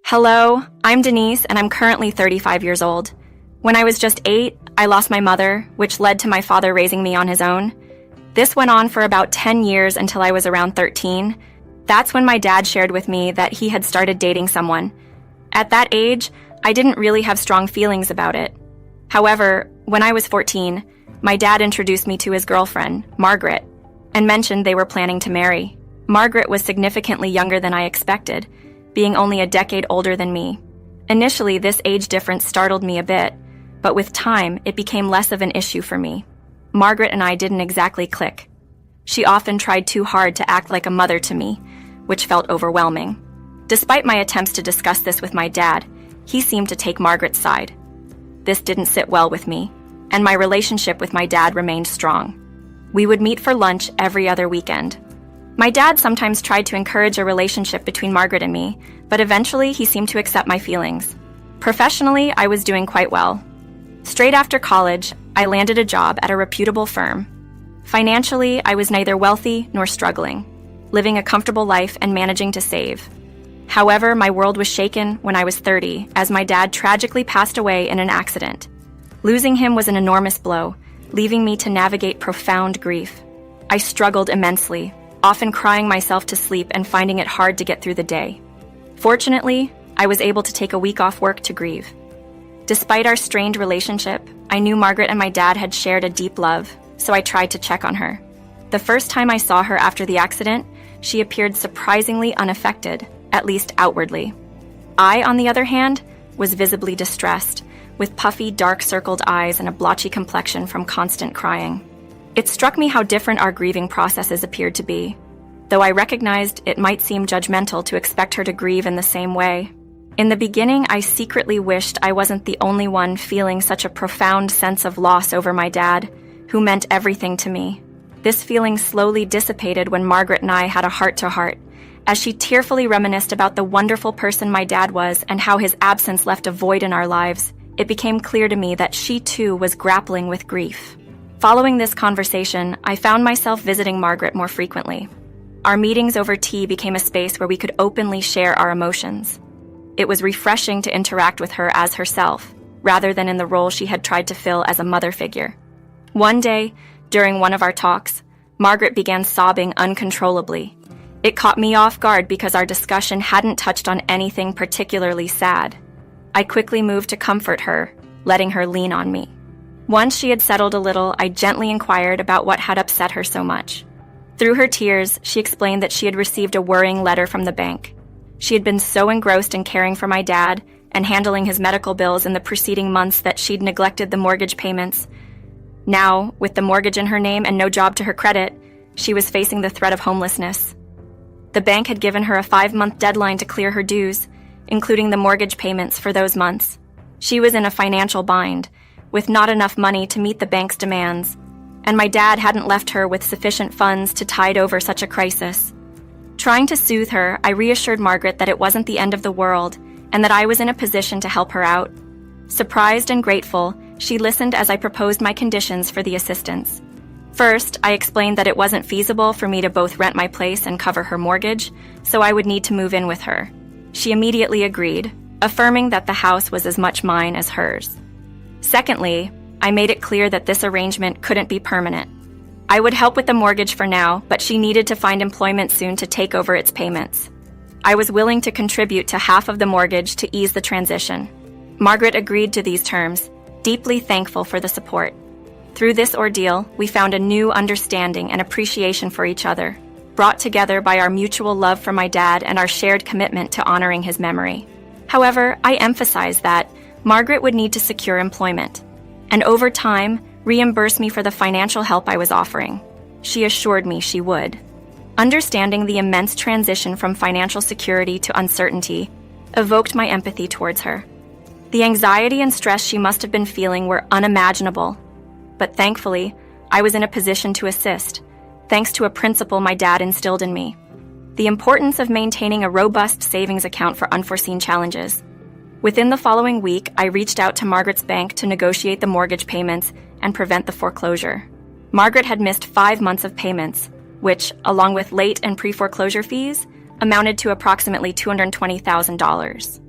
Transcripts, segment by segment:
Hello, I'm Denise, and I'm currently 35 years old. When I was just 8, I lost my mother, which led to my father raising me on his own. This went on for about 10 years until I was around 13. That's when my dad shared with me that he had started dating someone. At that age, I didn't really have strong feelings about it. However, when I was 14, my dad introduced me to his girlfriend, Margaret, and mentioned they were planning to marry. Margaret was significantly younger than I expected, being only a decade older than me. Initially, this age difference startled me a bit, but with time, it became less of an issue for me. Margaret and I didn't exactly click. She often tried too hard to act like a mother to me, which felt overwhelming. Despite my attempts to discuss this with my dad, he seemed to take Margaret's side. This didn't sit well with me, and my relationship with my dad remained strong. We would meet for lunch every other weekend. My dad sometimes tried to encourage a relationship between Margaret and me, but eventually he seemed to accept my feelings. Professionally, I was doing quite well. Straight after college, I landed a job at a reputable firm. Financially, I was neither wealthy nor struggling, living a comfortable life and managing to save. However, my world was shaken when I was 30, as my dad tragically passed away in an accident. Losing him was an enormous blow, leaving me to navigate profound grief. I struggled immensely, often crying myself to sleep and finding it hard to get through the day. Fortunately, I was able to take a week off work to grieve. Despite our strained relationship, I knew Margaret and my dad had shared a deep love, so I tried to check on her. The first time I saw her after the accident, she appeared surprisingly unaffected, at least outwardly. I, on the other hand, was visibly distressed, with puffy, dark-circled eyes and a blotchy complexion from constant crying. It struck me how different our grieving processes appeared to be, though I recognized it might seem judgmental to expect her to grieve in the same way. In the beginning, I secretly wished I wasn't the only one feeling such a profound sense of loss over my dad, who meant everything to me. This feeling slowly dissipated when Margaret and I had a heart-to-heart, as she tearfully reminisced about the wonderful person my dad was and how his absence left a void in our lives. It became clear to me that she too was grappling with grief. Following this conversation, I found myself visiting Margaret more frequently. Our meetings over tea became a space where we could openly share our emotions. It was refreshing to interact with her as herself, rather than in the role she had tried to fill as a mother figure. One day, during one of our talks, Margaret began sobbing uncontrollably. It caught me off guard because our discussion hadn't touched on anything particularly sad. I quickly moved to comfort her, letting her lean on me. Once she had settled a little, I gently inquired about what had upset her so much. Through her tears, she explained that she had received a worrying letter from the bank. She had been so engrossed in caring for my dad and handling his medical bills in the preceding months that she'd neglected the mortgage payments. Now, with the mortgage in her name and no job to her credit, she was facing the threat of homelessness. The bank had given her a 5-month deadline to clear her dues, including the mortgage payments for those months. She was in a financial bind, with not enough money to meet the bank's demands, and my dad hadn't left her with sufficient funds to tide over such a crisis. Trying to soothe her, I reassured Margaret that it wasn't the end of the world, and that I was in a position to help her out. Surprised and grateful, she listened as I proposed my conditions for the assistance. First, I explained that it wasn't feasible for me to both rent my place and cover her mortgage, so I would need to move in with her. She immediately agreed, affirming that the house was as much mine as hers. Secondly, I made it clear that this arrangement couldn't be permanent. I would help with the mortgage for now, but she needed to find employment soon to take over its payments. I was willing to contribute to half of the mortgage to ease the transition. Margaret agreed to these terms, deeply thankful for the support. Through this ordeal, we found a new understanding and appreciation for each other, brought together by our mutual love for my dad and our shared commitment to honoring his memory. However, I emphasized that Margaret would need to secure employment, and over time, reimburse me for the financial help I was offering. She assured me she would. Understanding the immense transition from financial security to uncertainty evoked my empathy towards her. The anxiety and stress she must have been feeling were unimaginable, but thankfully, I was in a position to assist, thanks to a principle my dad instilled in me: the importance of maintaining a robust savings account for unforeseen challenges. Within the following week, I reached out to Margaret's bank to negotiate the mortgage payments and prevent the foreclosure. Margaret had missed 5 months of payments, which, along with late and pre-foreclosure fees, amounted to approximately $220,000.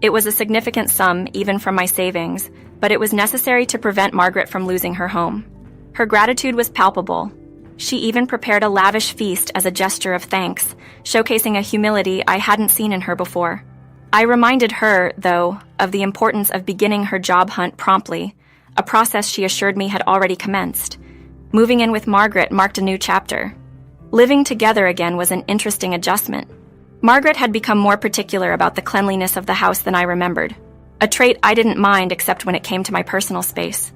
It was a significant sum, even from my savings, but it was necessary to prevent Margaret from losing her home. Her gratitude was palpable. She even prepared a lavish feast as a gesture of thanks, showcasing a humility I hadn't seen in her before. I reminded her, though, of the importance of beginning her job hunt promptly, a process she assured me had already commenced. Moving in with Margaret marked a new chapter. Living together again was an interesting adjustment. Margaret had become more particular about the cleanliness of the house than I remembered, a trait I didn't mind except when it came to my personal space.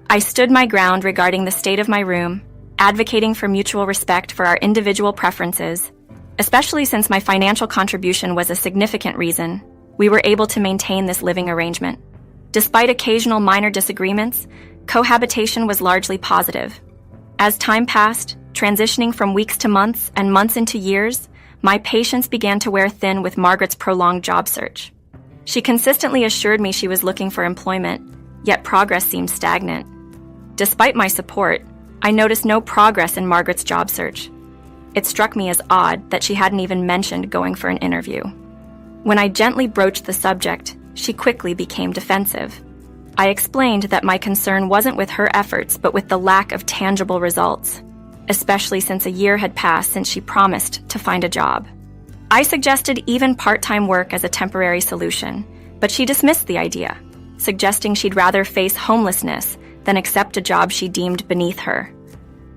I stood my ground regarding the state of my room, advocating for mutual respect for our individual preferences. Especially since my financial contribution was a significant reason, we were able to maintain this living arrangement. Despite occasional minor disagreements, cohabitation was largely positive. As time passed, transitioning from weeks to months and months into years, my patience began to wear thin with Margaret's prolonged job search. She consistently assured me she was looking for employment, yet progress seemed stagnant. Despite my support, I noticed no progress in Margaret's job search. It struck me as odd that she hadn't even mentioned going for an interview. When I gently broached the subject, she quickly became defensive. I explained that my concern wasn't with her efforts, but with the lack of tangible results, especially since a year had passed since she promised to find a job. I suggested even part-time work as a temporary solution, but she dismissed the idea, suggesting she'd rather face homelessness than accept a job she deemed beneath her.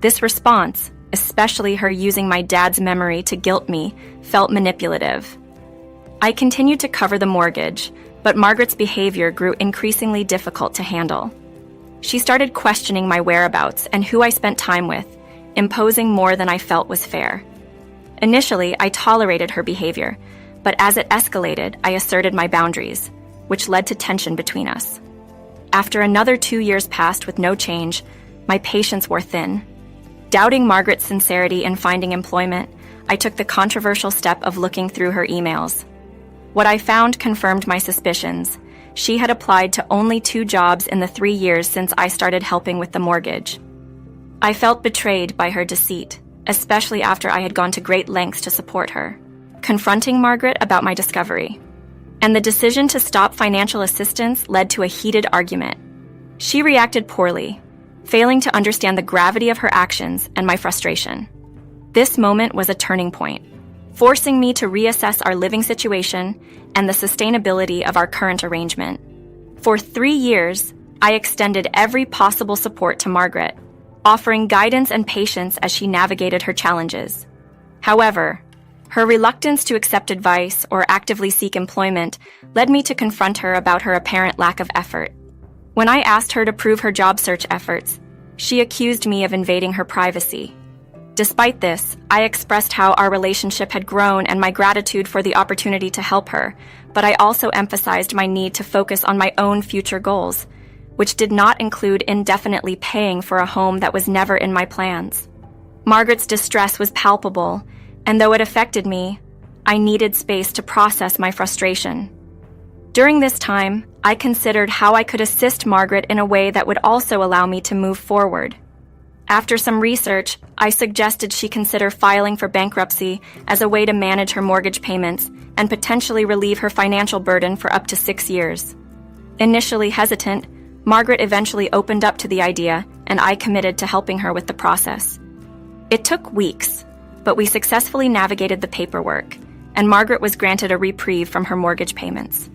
This response, especially her using my dad's memory to guilt me, felt manipulative. I continued to cover the mortgage, but Margaret's behavior grew increasingly difficult to handle. She started questioning my whereabouts and who I spent time with, imposing more than I felt was fair. Initially, I tolerated her behavior, but as it escalated, I asserted my boundaries, which led to tension between us. After another 2 years passed with no change, my patience wore thin. Doubting Margaret's sincerity in finding employment, I took the controversial step of looking through her emails. What I found confirmed my suspicions. She had applied to only 2 jobs in the 3 years since I started helping with the mortgage. I felt betrayed by her deceit, especially after I had gone to great lengths to support her, confronting Margaret about my discovery. And the decision to stop financial assistance led to a heated argument. She reacted poorly, failing to understand the gravity of her actions and my frustration. This moment was a turning point, forcing me to reassess our living situation and the sustainability of our current arrangement. For 3 years, I extended every possible support to Margaret, offering guidance and patience as she navigated her challenges. However, her reluctance to accept advice or actively seek employment led me to confront her about her apparent lack of effort. When I asked her to prove her job search efforts, she accused me of invading her privacy. Despite this, I expressed how our relationship had grown and my gratitude for the opportunity to help her, but I also emphasized my need to focus on my own future goals, which did not include indefinitely paying for a home that was never in my plans. Margaret's distress was palpable, and though it affected me, I needed space to process my frustration. During this time, I considered how I could assist Margaret in a way that would also allow me to move forward. After some research, I suggested she consider filing for bankruptcy as a way to manage her mortgage payments and potentially relieve her financial burden for up to 6 years. Initially hesitant, Margaret eventually opened up to the idea, and I committed to helping her with the process. It took weeks, but we successfully navigated the paperwork, and Margaret was granted a reprieve from her mortgage payments.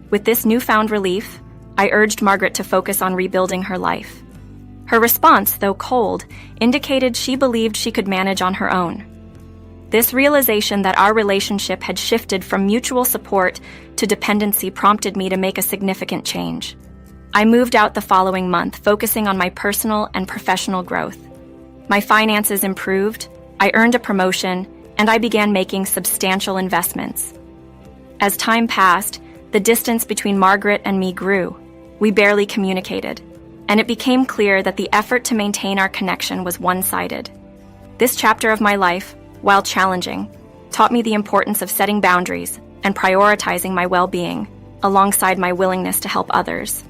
With this newfound relief, I urged Margaret to focus on rebuilding her life. Her response, though cold, indicated she believed she could manage on her own. This realization that our relationship had shifted from mutual support to dependency prompted me to make a significant change. I moved out the following month, focusing on my personal and professional growth. My finances improved, I earned a promotion, and I began making substantial investments. As time passed, the distance between Margaret and me grew. We barely communicated, and it became clear that the effort to maintain our connection was one-sided. This chapter of my life, while challenging, taught me the importance of setting boundaries and prioritizing my well-being, alongside my willingness to help others.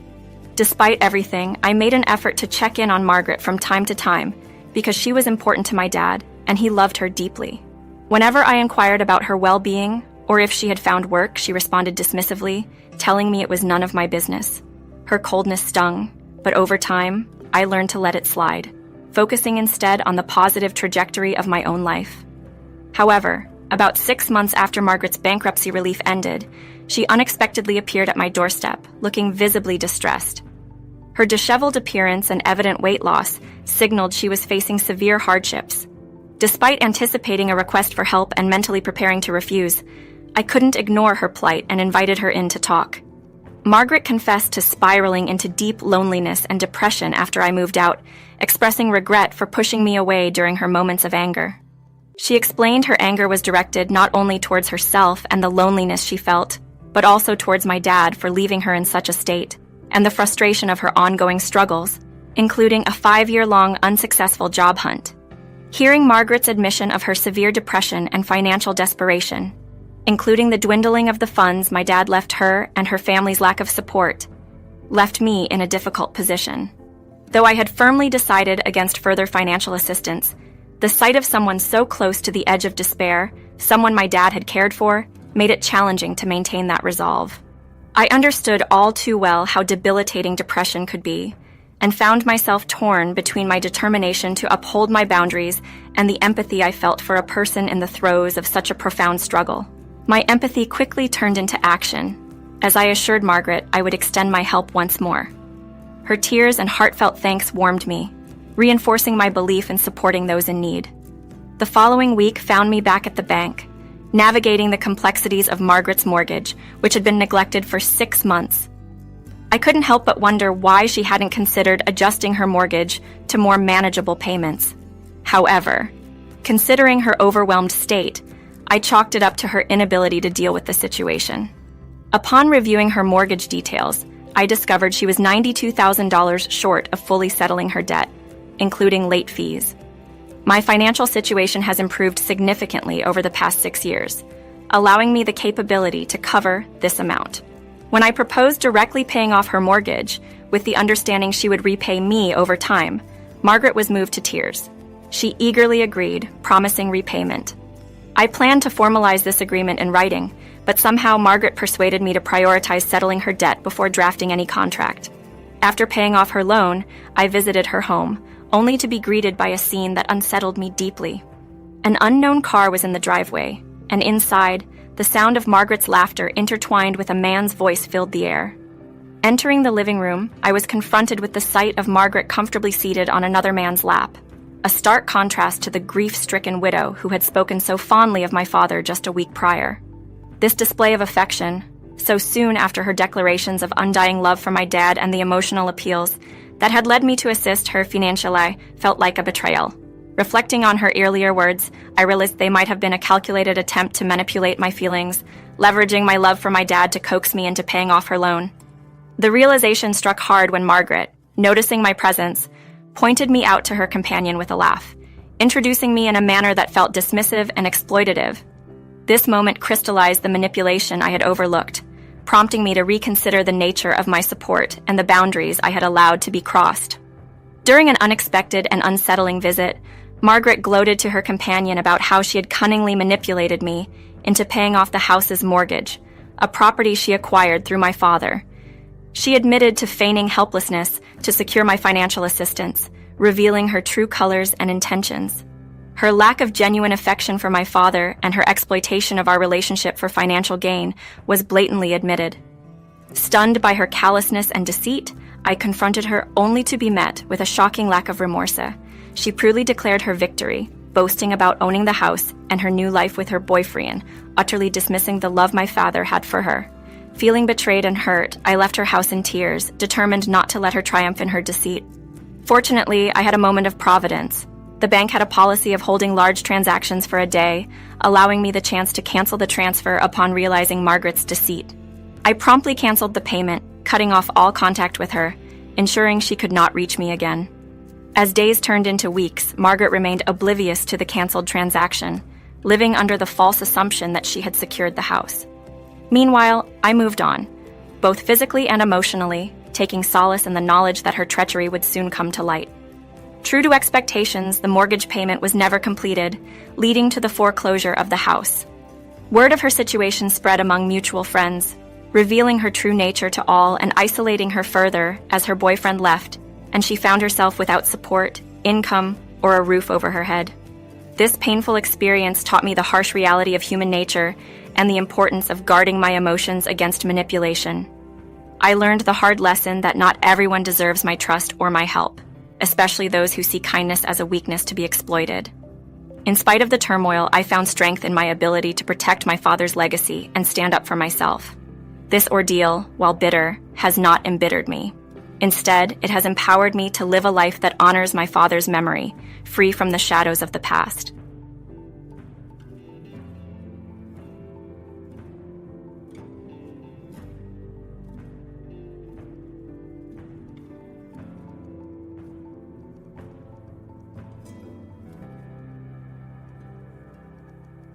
Despite everything, I made an effort to check in on Margaret from time to time because she was important to my dad, and he loved her deeply. Whenever I inquired about her well-being Or if she had found work, she responded dismissively, telling me it was none of my business. Her coldness stung, but over time, I learned to let it slide, focusing instead on the positive trajectory of my own life. However, about 6 months after Margaret's bankruptcy relief ended, she unexpectedly appeared at my doorstep, looking visibly distressed. Her disheveled appearance and evident weight loss signaled she was facing severe hardships. Despite anticipating a request for help and mentally preparing to refuse, I couldn't ignore her plight and invited her in to talk. Margaret confessed to spiraling into deep loneliness and depression after I moved out, expressing regret for pushing me away during her moments of anger. She explained her anger was directed not only towards herself and the loneliness she felt, but also towards my dad for leaving her in such a state, and the frustration of her ongoing struggles, including a 5-year-long unsuccessful job hunt. Hearing Margaret's admission of her severe depression and financial desperation, including the dwindling of the funds my dad left her and her family's lack of support, left me in a difficult position. Though I had firmly decided against further financial assistance, the sight of someone so close to the edge of despair, someone my dad had cared for, made it challenging to maintain that resolve. I understood all too well how debilitating depression could be, and found myself torn between my determination to uphold my boundaries and the empathy I felt for a person in the throes of such a profound struggle. My empathy quickly turned into action, as I assured Margaret I would extend my help once more. Her tears and heartfelt thanks warmed me, reinforcing my belief in supporting those in need. The following week found me back at the bank, navigating the complexities of Margaret's mortgage, which had been neglected for 6 months. I couldn't help but wonder why she hadn't considered adjusting her mortgage to more manageable payments. However, considering her overwhelmed state, I chalked it up to her inability to deal with the situation. Upon reviewing her mortgage details, I discovered she was $92,000 short of fully settling her debt, including late fees. My financial situation has improved significantly over the past 6 years, allowing me the capability to cover this amount. When I proposed directly paying off her mortgage, with the understanding she would repay me over time, Margaret was moved to tears. She eagerly agreed, promising repayment. I planned to formalize this agreement in writing, but somehow Margaret persuaded me to prioritize settling her debt before drafting any contract. After paying off her loan, I visited her home, only to be greeted by a scene that unsettled me deeply. An unknown car was in the driveway, and inside, the sound of Margaret's laughter intertwined with a man's voice filled the air. Entering the living room, I was confronted with the sight of Margaret comfortably seated on another man's lap, a stark contrast to the grief-stricken widow who had spoken so fondly of my father just a week prior. This display of affection, so soon after her declarations of undying love for my dad and the emotional appeals that had led me to assist her financially, felt like a betrayal. Reflecting on her earlier words, I realized they might have been a calculated attempt to manipulate my feelings, leveraging my love for my dad to coax me into paying off her loan. The realization struck hard when Margaret, noticing my presence, pointed me out to her companion with a laugh, introducing me in a manner that felt dismissive and exploitative. This moment crystallized the manipulation I had overlooked, prompting me to reconsider the nature of my support and the boundaries I had allowed to be crossed. During an unexpected and unsettling visit, Margaret gloated to her companion about how she had cunningly manipulated me into paying off the house's mortgage, a property she acquired through my father. She admitted to feigning helplessness to secure my financial assistance, revealing her true colors and intentions. Her lack of genuine affection for my father and her exploitation of our relationship for financial gain was blatantly admitted. Stunned by her callousness and deceit, I confronted her only to be met with a shocking lack of remorse. She proudly declared her victory, boasting about owning the house and her new life with her boyfriend, utterly dismissing the love my father had for her. Feeling betrayed and hurt, I left her house in tears, determined not to let her triumph in her deceit. Fortunately, I had a moment of providence. The bank had a policy of holding large transactions for a day, allowing me the chance to cancel the transfer upon realizing Margaret's deceit. I promptly canceled the payment, cutting off all contact with her, ensuring she could not reach me again. As days turned into weeks, Margaret remained oblivious to the canceled transaction, living under the false assumption that she had secured the house. Meanwhile, I moved on, both physically and emotionally, taking solace in the knowledge that her treachery would soon come to light. True to expectations, the mortgage payment was never completed, leading to the foreclosure of the house. Word of her situation spread among mutual friends, revealing her true nature to all and isolating her further as her boyfriend left, and she found herself without support, income, or a roof over her head. This painful experience taught me the harsh reality of human nature and the importance of guarding my emotions against manipulation. I learned the hard lesson that not everyone deserves my trust or my help, especially those who see kindness as a weakness to be exploited. In spite of the turmoil, I found strength in my ability to protect my father's legacy and stand up for myself. This ordeal, while bitter, has not embittered me. Instead, it has empowered me to live a life that honors my father's memory, free from the shadows of the past.